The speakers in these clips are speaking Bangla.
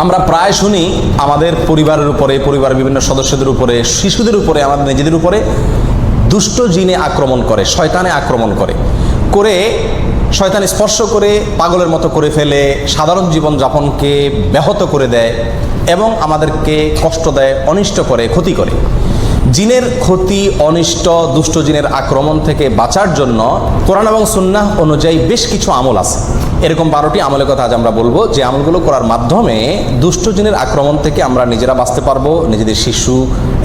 আমরা প্রায় শুনি আমাদের পরিবারের উপরে, পরিবারের বিভিন্ন সদস্যদের উপরে, শিশুদের উপরে, আমাদের নিজেদের উপরে দুষ্ট জিনে আক্রমণ করে, শয়তানে আক্রমণ করে, শয়তান স্পর্শ করে পাগলের মতো করে ফেলে, সাধারণ জীবনযাপনকে ব্যাহত করে দেয় এবং আমাদেরকে কষ্ট দেয়, অনিষ্ট করে, ক্ষতি করে। জিনের ক্ষতি, অনিষ্ট, দুষ্ট জিনের আক্রমণ থেকে বাঁচার জন্য কোরআন এবং সুন্নাহ অনুযায়ী বেশ কিছু আমল আছে। এরকম 12টি আমলের কথা আজ আমরা বলবো, যে আমলগুলো করার মাধ্যমে দুষ্ট জিনের আক্রমণ থেকে আমরা নিজেরা বাঁচতে পারবো, নিজেদের শিশু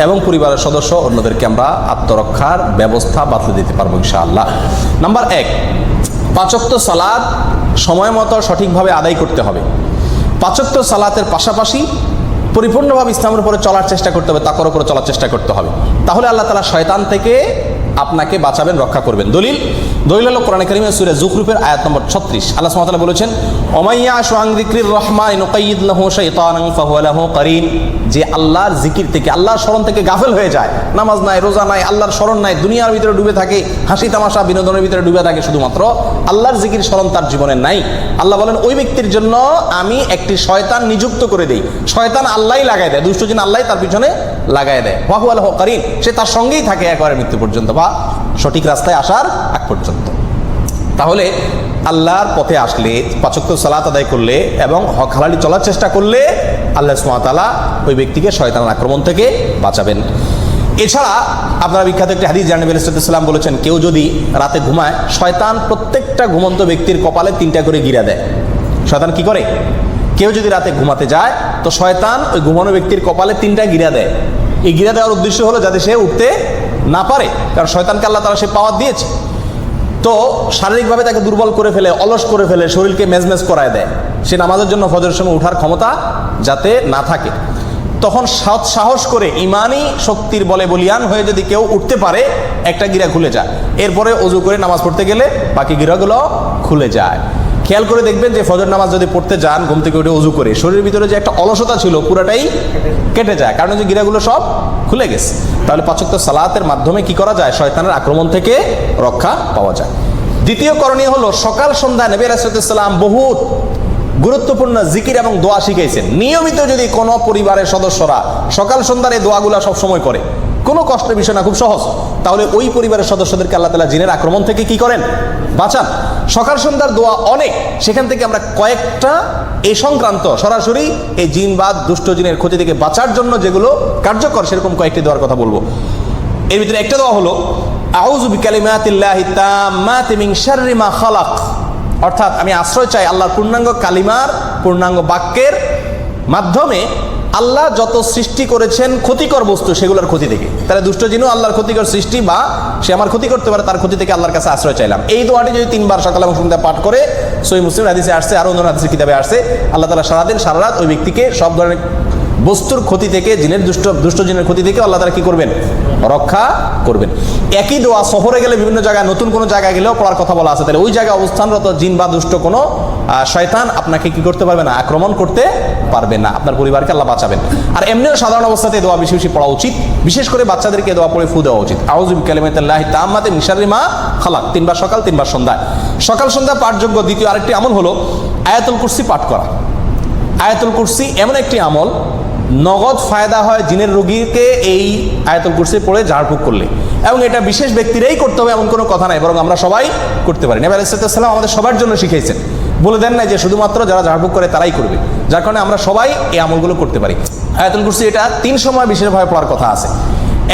এবং পরিবারের সদস্য অন্যদেরকে আমরা আত্মরক্ষার ব্যবস্থা বাতলে দিতে পারবো ইনশাআল্লাহ। নাম্বার 1, 5 ওয়াক্ত সালাত সময় মতো সঠিকভাবে আদায় করতে হবে। 5 ওয়াক্ত সালাতের পাশাপাশি পরিপূর্ণভাবে ইসলামের উপরে চলার চেষ্টা করতে হবে, তাকওয়ার উপরে চলার চেষ্টা করতে হবে। তাহলে আল্লাহ তাআলা শয়তান থেকে আপনাকে বাঁচাবেন, রক্ষা করবেন। দলিল হলো কোরআনে কারিমে সূরা যুখরুফের আয়াত নম্বর 36। আল্লাহ সুবহানাহু ওয়া তাআলা বলেছেন, ওমাইয়াশু আন যিকরির রহমান নুকাইয়িদ লাহু শাইতানান ফাহুয়া লাহু কারিন। যে আল্লাহর জিকির থেকে, আল্লাহর স্মরণ থেকে গাফেল হয়ে যায়, নামাজ নাই, রোজা নাই, আল্লাহর স্মরণ নাই, দুনিয়ার ভিতরে ডুবে থাকে, হাসি তামাশা বিনোদনের ভিতরে ডুবে থাকে, শুধুমাত্র আল্লাহর জিকির স্মরণ তার জীবনে নাই, আল্লাহ বলেন ওই ব্যক্তির জন্য আমি একটি শয়তান নিযুক্ত করে দেই। শয়তান আল্লাহই লাগায় দেয়, দুষ্ট জিন আল্লাহই তার পিছনে লাগায় দেয়। ফাহুয়া লাহু কারিন, সে তার সঙ্গেই থাকে একেবারে মৃত্যু পর্যন্ত বা সঠিক রাস্তায় আসার আগ পর্যন্ত। তাহলে আল্লাহর পথে আসলে, 5 ওয়াক্ত সালাত আদায় করলে এবং হক হালালি চলার চেষ্টা করলে আল্লাহ সুবহানাহু ওয়া তাআলা ওই ব্যক্তিকে শয়তানের আক্রমণ থেকে বাঁচাবেন। এছাড়া আপনারা বিখ্যাত একটি হাদিস জানেন, নবী সাল্লাল্লাহু আলাইহি ওয়াসাল্লাম বলেছেন, কেউ যদি রাতে ঘুমায়, শয়তান প্রত্যেকটা ঘুমন্ত ব্যক্তির কপালে 3টা করে গিরা দেয়। শয়তান কি করে? কেউ যদি রাতে ঘুমাতে যায় তো শয়তান ওই ঘুমানো ব্যক্তির কপালে 3টা গিরা দেয়। এই গিরা দেওয়ার উদ্দেশ্য হলো যাতে সে উঠতে না পারে, কারণ শয়তানকে আল্লাহ তাআলা সে পাওয়ার দিয়েছে। তো শারীরিকভাবে তাকে দুর্বল করে ফেলে, অলস করে ফেলে, শরীরকে মেজমেজ করায় দেয়, সে নামাজের জন্য ফজরের সময় ওঠার ক্ষমতা যাতে না থাকে। তখন সৎ সাহস করে ইমানি শক্তির বলে বলিয়ান হয়ে যদি কেউ উঠতে পারে, একটা গিরা খুলে যায়। এরপরে ওযু করে নামাজ পড়তে গেলে বাকি গিরাগুলো খুলে যায়। খেয়াল করে দেখবেন যে ফজর নামাজ যদি পড়তে যান, ঘুম থেকে উঠে ওযু করে, শরীরের ভিতরে যে একটা অলসতা ছিল পুরাটাই কেটে যায়, কারণ যে গিরাগুলো সব খুলে গেছে। তাহলে 5 ওয়াক্ত সালাতের মাধ্যমে কি করা যায়? শয়তানের আক্রমণ থেকে রক্ষা পাওয়া যায়। দ্বিতীয় করণীয় হলো, সকাল সন্ধ্যা নবী রাসূলুল্লাহ সাল্লাল্লাহু আলাইহি ওয়াসাল্লাম বহুত গুরুত্বপূর্ণ জিকির এবং দোয়া শিখাইছেন। নিয়মিত যদি কোনো পরিবারের সদস্যরা সকাল সন্ধ্যার এই দোয়াগুলো সব সময় করে, কোনো কষ্টের বিষয় না, খুব সহজ, তাহলে ওই পরিবারের সদস্যদেরকে আল্লাহ তাআলা জিনের আক্রমণ থেকে কি করেন? বাঁচান। সকাল সন্ধ্যার দোয়া অনেক, সেখান থেকে আমরা কয়েকটা এই সংক্রান্ত সরাসরি এই জিন বা দুষ্ট জিনের ক্ষতি থেকে বাঁচার জন্য যেগুলো কার্যকর, সেরকম কয়েকটি দোয়ার কথা বলবো। এর ভিতরে একটা দোয়া হলো আউযু বিকালিমাতিল্লাহি তাম্মাতি মিন শাররি মা খালাক, অর্থাৎ আমি আশ্রয় চাই আল্লাহর পূর্ণাঙ্গ কালিমার, পূর্ণাঙ্গ বাক্যের মাধ্যমে আল্লাহ যত সৃষ্টি করেছেন ক্ষতিকর বস্তু, সেগুলোর ক্ষতি থেকে। তাহলে দুষ্ট জিনও আল্লাহর ক্ষতিকর সৃষ্টি, বা সে আমার ক্ষতি করতে পারে, তার ক্ষতি থেকে আল্লাহর কাছে আশ্রয় চাইলাম। এই দোয়াটি যদি 3 বার সকাল এবং সন্ধ্যা পাঠ করে, সহিহ মুসলিম হাদিসে আসছে, আরো অন্য হাদিসের কিতাবে আসছে, আল্লাহ তাআলা সারাদিন সারা রাত ওই ব্যক্তিকে সব ধরনের বস্তুর ক্ষতি থেকে, জিনের দুষ্ট জিনের ক্ষতি থেকে আল্লাহ তাআলা কি করবেন? রক্ষা করবেন। একই দোয়া সফরে গেলে, বিভিন্ন জায়গায়, নতুন কোনো জায়গায় গেলেও পড়ার কথা বলা আছে। তাহলে ওই জায়গায় অবস্থানরত জিন বা দুষ্ট কোনো শয়তান আপনাকে কি করতে পারবে না? আক্রমণ করতে পারবে না। আপনার পরিবারকে আল্লাহ বাঁচাবেন। আর এমনিও সাধারণ অবস্থাতে দোয়া বেশি বেশি পড়া উচিত, বিশেষ করে বাচ্চাদেরকে দোয়া পড়ে ফু দেওয়া উচিত। আউযু বিকালিমাতিল্লাহি তাম্মাতি মিন শাররি মা খালাক, 3 বার সকাল, 3 বার সন্ধ্যায়। সকাল সন্ধ্যা পাঠযোগ্য দ্বিতীয় আরেকটি আমল হলো আয়াতুল কুরসি পাঠ করা। আয়াতুল কুরসি এমন একটি আমল, নগদ ফায়দা হয় জিনের রোগীকে এই আয়াতুল কুরসি পড়ে ঝাড়ফুঁক করলে, এবং এটা বিশেষ ব্যক্তিরাই করতে হবে এমন কোনো কথা নাই, বরং আমরা সবাই করতে পারি। নবী আলাইহিস সালাম আমাদের সবার জন্য শিখিয়েছেন, বলে দেন না যে শুধুমাত্র যারা ঝাড়ফুঁক করে তারাই করবে, যার কারণে আমরা সবাই এই আমলগুলো করতে পারি। আয়াতুল কুরসি এটা 3 সময় বিশেষভাবে পড়ার কথা আছে।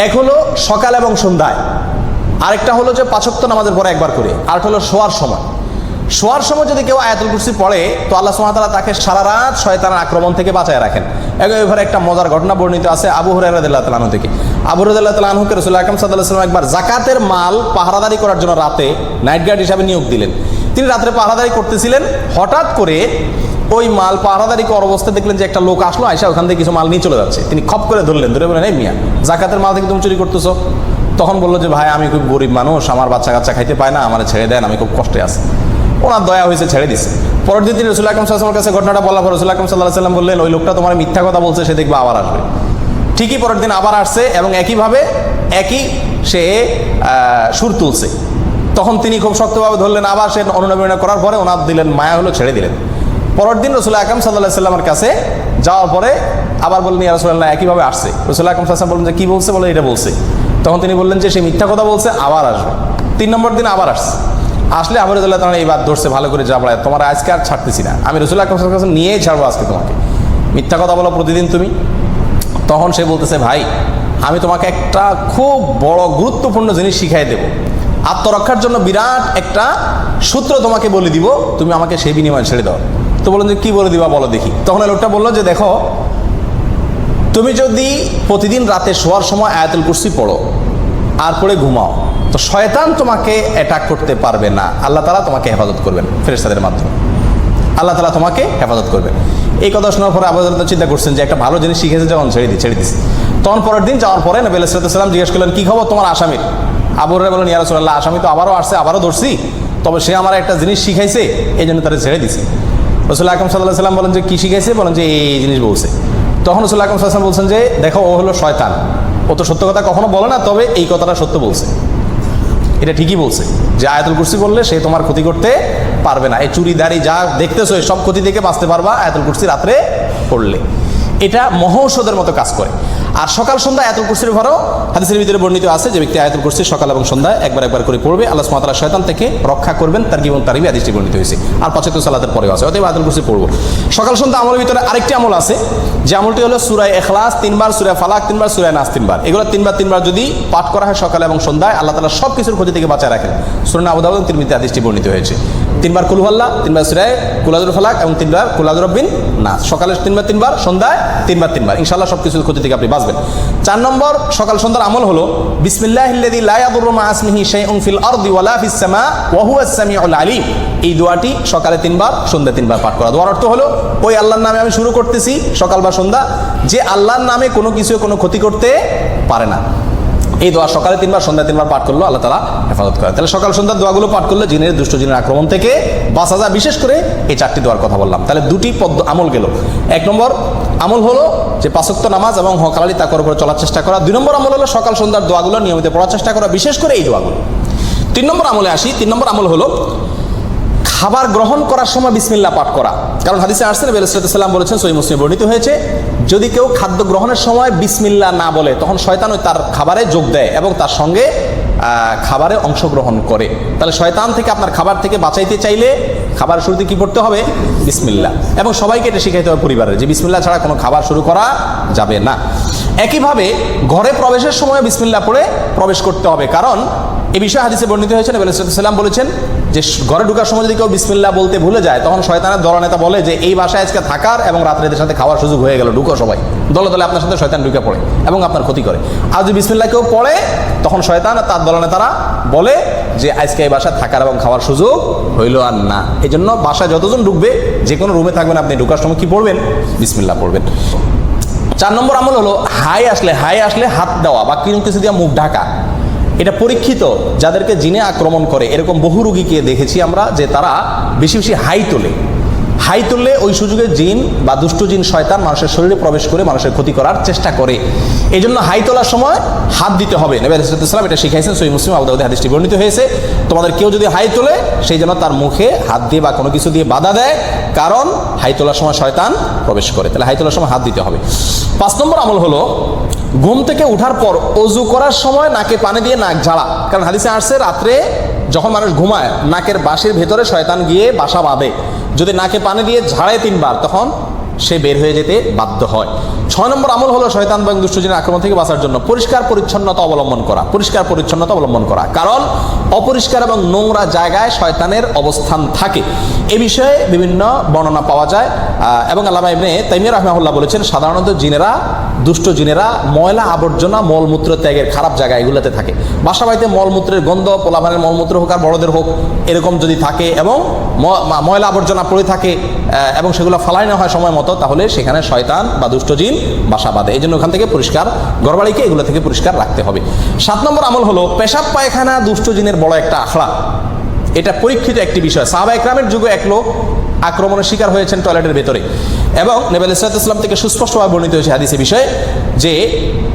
এক হলো সকাল এবং সন্ধ্যায়, আরেকটা হলো যে 5 ওয়াক্ত নামাজের পরে একবার করে, আরেকটা হলো শোয়ার সময়। শোয়ার সময় যদি কেউ আয়াতুল কুরসি পড়ে তো আল্লাহ সুবহানাহু ওয়া তাআলা তাকে সারা রাত শয়তানের আক্রমণ থেকে বাঁচায় রাখেন। এভাবে একটা মজার ঘটনা বর্ণিত আছে আবু হুরায়রা রাদিয়াল্লাহু তাআলা আনহু থেকে। আবু হুরায়রা রাদিয়াল্লাহু তাআলা আনহুকে রাসূল আকরাম সাল্লাল্লাহু আলাইহি ওয়াসাল্লাম একবার যাকাতের মাল পাহারাদারি করার জন্য রাতে নাইট গার্ড হিসাবে নিয়োগ দিলেন। তিনি রাত্রে পাহারাদারি করতেছিলেন, হঠাৎ করে ওই মাল পাহারাদারি করার অবস্থায় দেখলেন যে একটা লোক আসলো, আয়সা ওখান থেকে কিছু মাল নিয়ে চলে যাচ্ছে। তিনি খপ করে ধরলেন, ধরে বললেন, এই মিয়া, যাকাতের মাল থেকে তুমি চুরি করতেছো? তখন বললো যে ভাই, আমি খুব গরিব মানুষ, আমার বাচ্চা কাচ্চা খাইতে পায় না, আমার ছেড়ে দেন, আমি খুব কষ্টে আছি। ওনার দয়া হয়েছে, ছেড়ে দিছে। পরের দিন তিনি রাসূল আকরাম সাল্লাল্লাহু আলাইহি ওয়াসাল্লামের কাছে ঘটনাটা বলার পর রাসূল আকরাম সাল্লাল্লাহু আলাইহি ওয়াসাল্লাম বললেন, ওই লোকটা তোমার মিথ্যা কথা বলছে, সে দেখবে আবার আসবে। ঠিকই পরের দিন আবার আসছে এবং একইভাবে একই সে সুর তুলছে। তখন তিনি খুব শক্তভাবে ধরলেন, আবার সে অনুনয় করার পরে ওনার দিলেন, মায়া হলো, ছেড়ে দিলেন। পরের দিন রাসূল আকরাম সাল্লাল্লাহু আলাইহি সাল্লামের কাছে যাওয়ার পরে আবার বললেন, ইয়া রাসূলুল্লাহ, একইভাবে আসছে। রাসূল আকরাম সাল্লাল্লাহু আলাইহি সাল্লাম বললেন যে কি বলছে, বলে এটা বলছে। তখন তিনি বললেন যে সে মিথ্যা কথা বলছে, আবার আসবে। 3 নম্বর দিন আবার আসছে। আসলে আবু রাদিয়াল্লাহু তাআলা এইবার ধরছে ভালো করে, যা বলায় তোমার আজকে আর ছাড়তেছি না, আমি রাসূল আকরাম সাল্লাল্লাহু আলাইহি ওয়াসাল্লাম নিয়েই ছাড়বো আজকে তোমাকে, মিথ্যা কথা বলো প্রতিদিন তুমি। তখন সে বলতেছে, ভাই আমি তোমাকে একটা খুব বড় গুরুত্বপূর্ণ জিনিস শিখাই দেব, আত্মরক্ষার জন্য বিরাট একটা সূত্র তোমাকে বলে দিব, তুমি আমাকে সেই বিনিময়ে ছেড়ে দাও। তো বললেন যে কি বলে দিবা বলো দেখি। তখন এই লোকটা বললো যে দেখো, তুমি যদি প্রতিদিন রাতে শোয়ার সময় আয়াতুল কুরসি পড়ো আর পড়ে ঘুমাও, তো শয়তান তোমাকে অ্যাটাক করতে পারবে না, আল্লাহ তাআলা তোমাকে হেফাজত করবেন ফেরেশতাদের মাধ্যমে, আল্লাহ তাআলা তোমাকে হেফাজত করবেন। এই কথা শোনার পরে আবু রাদিয়াল্লাহু চিন্তা করছেন যে একটা ভালো জিনিস শিখেছে যখন ছেড়ে দিছি। তখন পরের দিন যাওয়ার পরে নবী আলাইহিস সালাম জিজ্ঞেস করলেন, কি খবর তোমার আসামির? আবু হুরায়রা বলেন, ইয়া রাসূলুল্লাহ, আসামি তো আবারও আসছে, আবারও ধরছি, তবে সে আমার একটা জিনিস শিখাইছে, এই জন্য তারা ছেড়ে দিছে। রাসূল আকরাম সাল্লাল্লাহু আলাইহি সাল্লাম বলেন যে কি শিখাইছে? বলেন যে এই জিনিস বলছে। তখন রাসূল আকরাম সাল্লাল্লাহু আলাইহি সাল্লাম বলছেন যে দেখো, ও হলো শয়তান, ও তো সত্য কথা কখনো বলে না, তবে এই কথাটা সত্য বলছে, এটা ঠিকই বলছে যে আয়াতুল কুরসি বললে সে তোমার ক্ষতি করতে পারবে না, এই চুরি দাড়ি যা দেখতেছো সব ক্ষতি থেকে বাঁচতে পারবা আয়াতুল কুরসি রাত্রে পড়লে। এটা মহৌষধের মতো কাজ করে। আর সকাল সন্ধ্যা আয়াতুল কুরসির ভরও হাদিসের ভিতরে বর্ণিত আছে যে ব্যক্তি আয়াতুল কুরসি সকাল এবং সন্ধ্যায় একবার করে পড়বে, আল্লাহ সুবহানাহু ওয়া তাআলা শয়তান থেকে রক্ষা করবেন। তারগীব এবং তারহিব হাদিসটি বর্ণিত হয়েছে। আর 5 ওয়াক্ত সালাতের পরেও আছে, অতএব আয়াতুল কুরসি পড়বো। সকাল সন্ধ্যা আমলের ভিতরে আরেকটি আমল আছে, যে আমলটি হলো সূরা ইখলাস 3 বার, সূরা ফালাক 3 বার, সূরা নাস 3 বার। এগুলো 3 বার যদি পাঠ করা হয় সকালে এবং সন্ধ্যায়, আল্লাহ তাআলা সব কিছুর ক্ষতি থেকে বাঁচায় রাখেন। সুনান আবু দাউদ তিরমিজি হাদিসটি বর্ণিত হয়েছে। 3 বার কুল হুয়াল্লাহ, 3 বার সূরা কুল আযুল ফালাক এবং 3 বার কুল আযুর রাব্বিন নাস। সকালে 3 বার, সন্ধ্যায় 3 বার, ইনশাআল্লাহ সব কিছুর ক্ষতি থেকে আপনি বাঁচবেন। 4 নম্বর সকাল সন্ধ্যার আমল হলো বিসমিল্লাহিল্লাযী লা ইয়াদুররু মা ইসমিহি শাইউন ফিল আরদি ওয়ালা ফিস সামা ওয়া হুয়াস সামিউল আলীম। এই দোয়াটি সকালে 3 বার, সন্ধ্যায় 3 বার পাঠ করা। দোয়ার অর্থ হলো, ওই আল্লাহর নামে আমি শুরু করতেছি সকাল বা সন্ধ্যা, যে আল্লাহর নামে কোনো কিছু কোনো ক্ষতি করতে পারে না। এই দোয়া সকালে 3 বার, সন্ধ্যায় 3 বার পাঠ করলো, আল্লাহ তাআলা হেফাজত করে। তাহলে সকাল সন্ধ্যার দোয়াগুলো পাঠ করলে জিনের, দুষ্ট জিনের আক্রমণ থেকে বাঁচা যায়। বিশেষ করে এই 4টি দোয়ার কথা বললাম। তাহলে 2টি আমল গেল। 1 নম্বর আমল হলো যে 5 ওয়াক্ত নামাজ এবং হক হালালি তাকওয়ার উপরে চলার চেষ্টা করা। 2 নম্বর আমল হলো সকাল সন্ধ্যার দোয়াগুলো নিয়মিত পড়ার চেষ্টা করা, বিশেষ করে এই দোয়াগুলো। 3 নম্বর আমলে আসি। 3 নম্বর আমল হলো খাবার গ্রহণ করার সময় বিসমিল্লাহ পাঠ করা। কারণ হাদিসে আসছে, নবী সাল্লাল্লাহু আলাইহি ওয়াসাল্লাম বলেছেন, সহিহ মুসলিমে বর্ণিত হয়েছে, যদি কেউ খাদ্য গ্রহণের সময় বিসমিল্লাহ না বলে, তখন শয়তান ওই তার খাবারে যোগ দেয় এবং তার সঙ্গে খাবারে অংশগ্রহণ করে। তাহলে শয়তান থেকে আপনার খাবার থেকে বাঁচাইতে চাইলে খাবার শুরুতে কি পড়তে হবে? বিসমিল্লাহ। এবং সবাইকে এটা শিখাইতে হবে পরিবারের, যে বিসমিল্লাহ ছাড়া কোনো খাবার শুরু করা যাবে না। একইভাবে ঘরে প্রবেশের সময় বিসমিল্লাহ পড়ে প্রবেশ করতে হবে, কারণ এই বিষয়ে হাদিসে বর্ণিত হয়েছে, নবী সাল্লাল্লাহু আলাইহি ওয়াসাল্লাম বলেছেন যে ঘরে ঢোকার সময় যদি কেউ বিসমিল্লাহ বলতে ভুলে যায়, তখন শয়তানের দলনেতা বলে যে এই বাসায় আজকে থাকার এবং রাত্রে এদের সাথে খাওয়ার সুযোগ হয়ে গেল, ঢুকো সবাই। দলে দলে আপনার সাথে শয়তান ঢুকে পড়ে এবং আপনার ক্ষতি করে। আর যদি বিসমিল্লাহ কেউ পড়ে, তখন শয়তান তার দলনেতারা বলে যে আজকে এই বাসায় থাকার এবং খাওয়ার সুযোগ হইল আর না। এই জন্য বাসায় যতজন ঢুকবে, যে কোনো রুমে থাকবেন, আপনি ঢোকার সময় কি পড়বেন? বিসমিল্লাহ পড়বেন। 4 নম্বর আমল হলো হাই আসলে হাত দেওয়া বা কিছু দিয়ে মুখ ঢাকা। এটা পরীক্ষিত, যাদেরকে জিনে আক্রমণ করে, এরকম বহু রোগীকে দেখেছি আমরা, যে তারা বেশি বেশি হাই তোলে ওই সুযোগে জিন বা দুষ্ট জিন শয়তান মানুষের শরীরে প্রবেশ করে মানুষের ক্ষতি করার চেষ্টা করে। এই জন্য হাই তোলার সময় হাত দিতে হবে। নবী সাল্লাল্লাহু আলাইহি ওয়াসাল্লাম এটা শিখাইছেন, সহিহ মুসলিম আবু দাউদে হাদিসটি বর্ণিত হয়েছে। তোমাদের কেউ যদি হাই তোলে, সেই জন্য তার মুখে হাত দিয়ে বা কোনো কিছু দিয়ে বাধা দেয়, কারণ হাই তোলার সময় শয়তান প্রবেশ করে। তাহলে হাই তোলার সময় হাত দিতে হবে। 5 নম্বর আমল হলো ঘুম থেকে ওঠার পর অজু করার সময় নাকে পানি দিয়ে নাক ঝাড়া। কারণ হাদিসে আসছে, রাত্রে যখন মানুষ ঘুমায়, নাকের বাঁশির ভেতরে শয়তান গিয়ে বাসা বাঁধে। যদি নাকে পানি দিয়ে ঝাড়ায় 3 বার, তখন সে বের হয়ে যেতে বাধ্য হয়। 6 নম্বর আমল হলো শয়তান এবং দুষ্টজিনের আক্রমণ থেকে বাঁচার জন্য পরিষ্কার পরিচ্ছন্নতা অবলম্বন করা। কারণ অপরিষ্কার এবং নোংরা জায়গায় শয়তানের অবস্থান থাকে। এ বিষয়ে বিভিন্ন বর্ণনা পাওয়া যায় এবং আল্লামা ইবনে তাইমিয়া রাহিমাহুল্লাহ বলেছেন, সাধারণত দুষ্ট জিনেরা ময়লা আবর্জনা মলমূত্র ত্যাগের খারাপ জায়গা এগুলোতে থাকে। বাসা বাড়িতে মলমূত্রের গন্ধ, পোলাপানের মলমূত্র হোক আর বড়দের হোক, এরকম যদি থাকে এবং ময়লা আবর্জনা পড়ে থাকে এবং সেগুলো ফালাই না হয় সময় মতো, তাহলে সেখানে শয়তান বা দুষ্ট জিন বাসা বাঁধে। এই জন্য ওখান থেকে পরিষ্কার, ঘরবাড়িকে এগুলো থেকে পরিষ্কার রাখতে হবে। 7 নম্বর আমল হলো পেশাব পায়খানা দুষ্ট জিনের বড় একটা আখড়া। এটা পরীক্ষিত একটি বিষয়। সাহাবা ইকরামের যুগে এক লোক আক্রমণের শিকার হয়েছেন টয়লেটের ভেতরে, এবং নবী সাল্লাল্লাহু আলাইহি ওয়াসাল্লাম থেকে সুস্পষ্টভাবে বর্ণিত হয়েছে হাদিসে বিষয়ে, যে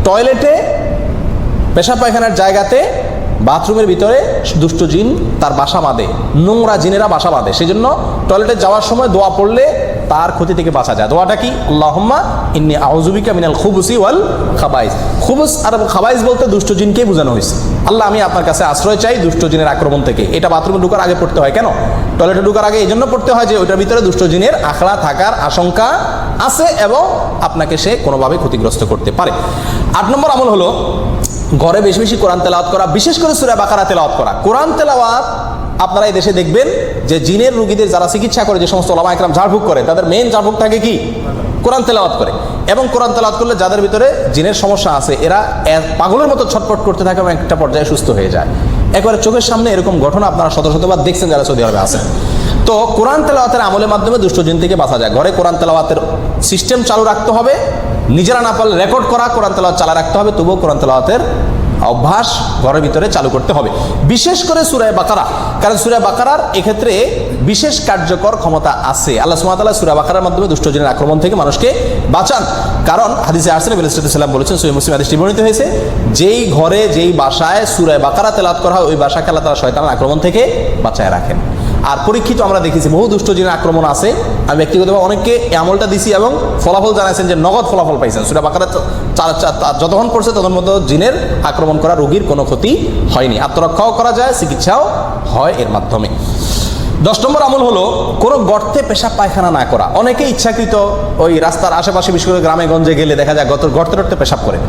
টয়লেটে পেশাব পায়খানার জায়গাতে বাথরুমের ভিতরে দুষ্ট জিন তার বাসা বাঁধে, নোংরা জিনেরা বাসা বাঁধে। সেই জন্য টয়লেটে যাওয়ার সময় দোয়া পড়লে তার ক্ষতি থেকে বাঁচা যায়। দোয়াটা কি? আল্লাহুম্মা ইন্নী আউযু বিকা মিনাল খুবুসি ওয়াল খাবাইস। খুবুস আর খাবাইস বলতে দুষ্ট জিনকেই বোঝানো হয়েছে। আল্লাহ, আমি আপনার কাছে আশ্রয় চাই দুষ্ট জিনের আক্রমণ থেকে। এটা বাথরুমে ঢোকার আগে পড়তে হয়। কেন? টয়লেটে ঢোকার আগে এই জন্য পড়তে হয় যে ওইটার ভিতরে দুষ্ট জিনের আখড়া থাকার আশঙ্কা আছে এবং আপনাকে সে কোনোভাবে ক্ষতিগ্রস্ত করতে পারে। 8 নম্বর আমল হলো ঘরে বেশি বেশি কোরআন তেলাওয়াত করা, বিশেষ করে সূরা বাকারা তেলাওয়াত করা। কোরআন তেলাওয়াত আপনারা এই দেশে দেখবেন যে জিনের রোগীদের যারা চিকিৎসা করে, যে সমস্ত ওলামা একরাম ঝাড়ফুঁক করে, তাদের মেইন ঝাড়ফুঁক থাকে কি? কোরআন তেলাওয়াত করে। এবং কোরআন তেলাওয়াত করলে যাদের ভিতরে জিনের সমস্যা আছে এরা পাগলের মতো ছটফট করতে থাকে এবং একটা পর্যায়ে সুস্থ হয়ে যায়। একবারে চোখের সামনে এরকম ঘটনা আপনারা শত শতবার দেখছেন যারা সৌদি আরবে আছেন। তো কোরআন তেলাওয়াতের আমলের মাধ্যমে দুষ্ট জিন থেকে বাঁচা যায়। ঘরে কোরআন তেলাওয়াতের সিস্টেম চালু রাখতে হবে, নিজেরা না পারলে রেকর্ড করা কোরআন তেলাওয়াত চালা রাখতে হবে, তবুও কোরআন তেলাওয়াতের অভ্যাস ঘরের ভিতরে চালু করতে হবে, বিশেষ করে সূরা বাকারা। কারণ সূরা বাকারার এক্ষেত্রে বিশেষ কার্যকর ক্ষমতা আছে। আল্লাহ সুবহানাহু ওয়া তাআলা সূরা বাকারার মাধ্যমে দুষ্ট জিনের আক্রমণ থেকে মানুষকে বাঁচান। কারণ হাদিসে আসছে, নবী সাল্লাল্লাহু আলাইহি ওয়াসাল্লাম বলেছেন, সহিহ মুসলিম হাদিসটি বর্ণিত হয়েছে, যেই ঘরে যেই বাসায় সূরা বাকারা তেলাওয়াত করা হয় ওই বাসাকে আল্লাহ তাআলা শয়তানের আক্রমণ থেকে বাঁচায় রাখেন। আর পরীক্ষিত আমরা দেখেছি বহু দুষ্ট জিনের আক্রমণ আছে। আমি ব্যক্তিগতভাবে অনেককে এই আমলটা দিছি এবং ফলাফল জানাইছেন যে নগদ ফলাফল পাইছেন। সূরা বাকারা যতক্ষণ পড়ছে তখন মতো জিনের আক্রমণ করা রোগীর কোনো ক্ষতি হয়নি, আত্মরক্ষাও করা যায়, চিকিৎসাও হয় এর মাধ্যমে। 10 নম্বর আমল হলো কোনো গর্তে পেশাব পায়খানা না করা। অনেকে ইচ্ছাকৃত ওই রাস্তার আশেপাশে, বিশেষ করে গ্রামে গঞ্জে গেলে দেখা যায় গর্তে টর্তে পেশাব করে।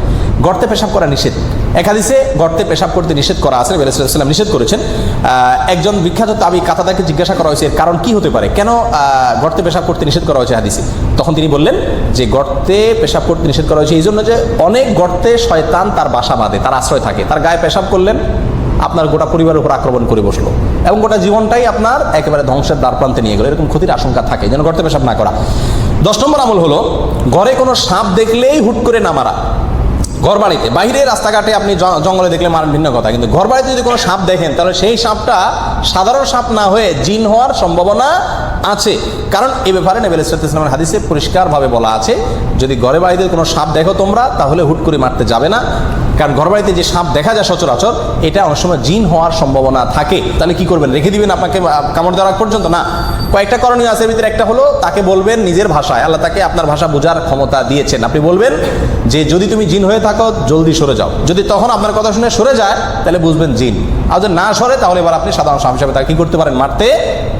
গর্তে পেশাব করা নিষেধ। এক হাদিসে গর্তে পেশাব করতে নিষেধ করা আছে, নবী সাল্লাল্লাহু আলাইহি ওয়াসাল্লাম নিষেধ করেছেন। একজন বিখ্যাত তাবী কাতাদাকে জিজ্ঞাসা করা হয়েছে এর কারণ কি হতে পারে, কেন গর্তে পেশাব করতে নিষেধ করা হয়েছে হাদিসে। তখন তিনি বললেন যে গর্তে পেশাব করতে নিষেধ করা হয়েছে এই জন্য যে অনেক গর্তে শয়তান তার বাসা বাঁধে, তার আশ্রয় থাকে। তার গায়ে পেশাব করলেন, আপনার গোটা পরিবারের উপর আক্রমণ করে বসলো এবং গোটা জীবনটাই আপনার একেবারে ধ্বংসের দ্বারপ্রান্তে নিয়ে গেল। এরকম ক্ষতির আশঙ্কা থাকে, যেন গর্তে পেশাব না করা। 10 নম্বর আমল হলো ঘরে কোনো সাপ দেখলেই হুট করে না মারা। ঘর বাড়িতে, বাইরে রাস্তাঘাটে আপনি জঙ্গলে দেখলে মারেন ভিন্ন কথা, কিন্তু ঘর বাড়িতে যদি কোনো সাপ দেখেন তাহলে সেই সাপটা সাধারণ সাপ না হয়ে জিন হওয়ার সম্ভাবনা আছে। কারণ এই ব্যাপারে নবী সাল্লাল্লাহু আলাইহি ওয়াসাল্লামের হাদিসে পরিষ্কারভাবে বলা আছে, যদি ঘরে বাড়িতে কোনো সাপ দেখো তোমরা, তাহলে হুট করে মারতে যাবে না। কারণ ঘর বাড়িতে যে সাপ দেখা যায় সচরাচর, এটা অনেক সময় জিন হওয়ার সম্ভাবনা থাকে। তাহলে কি করবেন? রেখে দিবেন আপনাকে কামড় দেওয়ার পর্যন্ত? না, কয়েকটা করণীয় আছে। ভিতরে একটা হলো তাকে বলবেন নিজের ভাষায়, আল্লাহ তাকে আপনার ভাষা বোঝার ক্ষমতা দিয়েছেন, আপনি বলবেন যে যদি তুমি জিন হয়ে থাকো জলদি সরে যাও। যদি তখন আপনার কথা শুনে সরে যায় তাহলে বুঝবেন জিন, আর যদি না সরে তাহলে এবার আপনি সাধারণ সাপ হিসাবে তাকে কি করতে পারেন? মারতে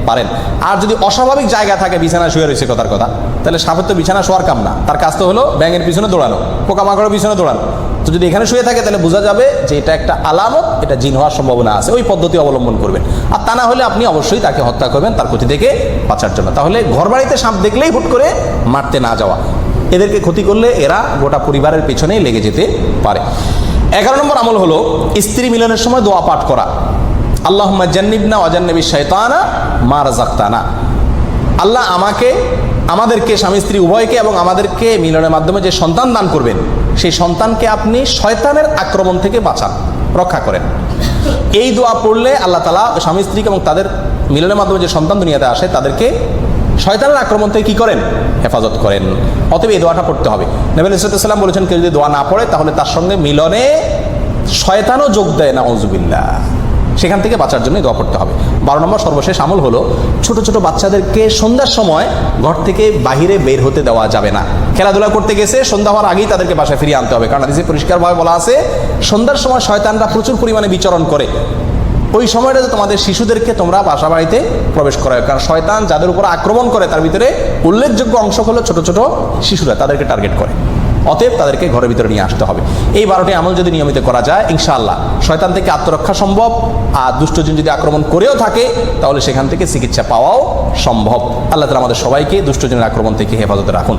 পারেন। আর যদি অস্বাভাবিক জায়গা থাকে, বিছানা শুয়ে রয়েছে কথার কথা, তাহলে সাপের তো বিছানা শোয়ার কাম না, তার কাজ তো হলো ব্যাঙের পিছনে দৌড়ানো, পোকামাকড়ের পিছনে দৌড়ানো। তো যদি এখানে শুয়ে থাকে তাহলে বোঝা যাবে যে এটা একটা আলামত, এটা জিন হওয়ার সম্ভাবনা আছে। ওই পদ্ধতি অবলম্বন করবেন। আর তা না হলে আপনি অবশ্যই তাকে হত্যা করবেন তার ক্ষতি থেকে বাঁচার জন্য। তাহলে ঘর বাড়িতে সাপ দেখলেই হুট করে মারতে না যাওয়া, এদেরকে ক্ষতি করলে এরা গোটা পরিবারের পেছনেই লেগে যেতে পারে। 11 নম্বর আমল হলো স্ত্রী মিলনের সময় দোয়া পাঠ করা। আল্লাহুম্মা জান্নিবনা ওয়া জান্নিবিশ শাইতানা মা রাযাকতানা। আল্লাহ আমাদেরকে স্বামী স্ত্রী উভয়কে এবং আমাদেরকে মিলনের মাধ্যমে যে সন্তান দান করবেন, সেই সন্তানকে আপনি শয়তানের আক্রমণ থেকে বাঁচান, রক্ষা করেন। এই দোয়া পড়লে আল্লাহ তাআলা স্বামী স্ত্রীকে এবং তাদের মিলনের মাধ্যমে যে সন্তান দুনিয়াতে আসে তাদেরকে শয়তানের আক্রমণ থেকে কি করেন? হেফাজত করেন। অতএব এই দোয়াটা পড়তে হবে। নবী সাল্লাল্লাহু আলাইহি ওয়াসাল্লাম বলেছেন, কেউ যদি দোয়া না পড়ে তাহলে তার সঙ্গে মিলনে শয়তানও যোগ দেয়, নাউযুবিল্লাহ। সেখান থেকে বাঁচার জন্য দোয়া পড়তে হবে। 12 নম্বর সর্বশেষ আমল হলো ছোট ছোট বাচ্চাদেরকে সন্ধ্যার সময় ঘর থেকে বাহিরে বের হতে দেওয়া যাবে না। খেলাধুলা করতে গেছে, সন্ধ্যা হওয়ার আগেই তাদেরকে বাসায় ফিরিয়ে আনতে হবে। কারণ হাদিসে পরিষ্কারভাবে বলা আছে, সন্ধ্যার সময় শয়তানরা প্রচুর পরিমাণে বিচরণ করে। ওই সময়টাতে তোমাদের শিশুদেরকে তোমরা বাসা বাড়িতে প্রবেশ করায়। কারণ শয়তান যাদের উপর আক্রমণ করে তার ভিতরে উল্লেখযোগ্য অংশ হলো ছোট ছোট শিশুরা, তাদেরকে টার্গেট করে। অতএব তাদেরকে ঘরের ভিতরে নিয়ে আসতে হবে। এই 12টি আমল যদি নিয়মিত করা যায়, ইনশাআল্লাহ শয়তান থেকে আত্মরক্ষা সম্ভব। আর দুষ্টজিন যদি আক্রমণ করেও থাকে তাহলে সেখান থেকে চিকিৎসা পাওয়াও সম্ভব। আল্লাহ তাআলা আমাদের সবাইকে দুষ্টজিনের আক্রমণ থেকে হেফাজতে রাখুন।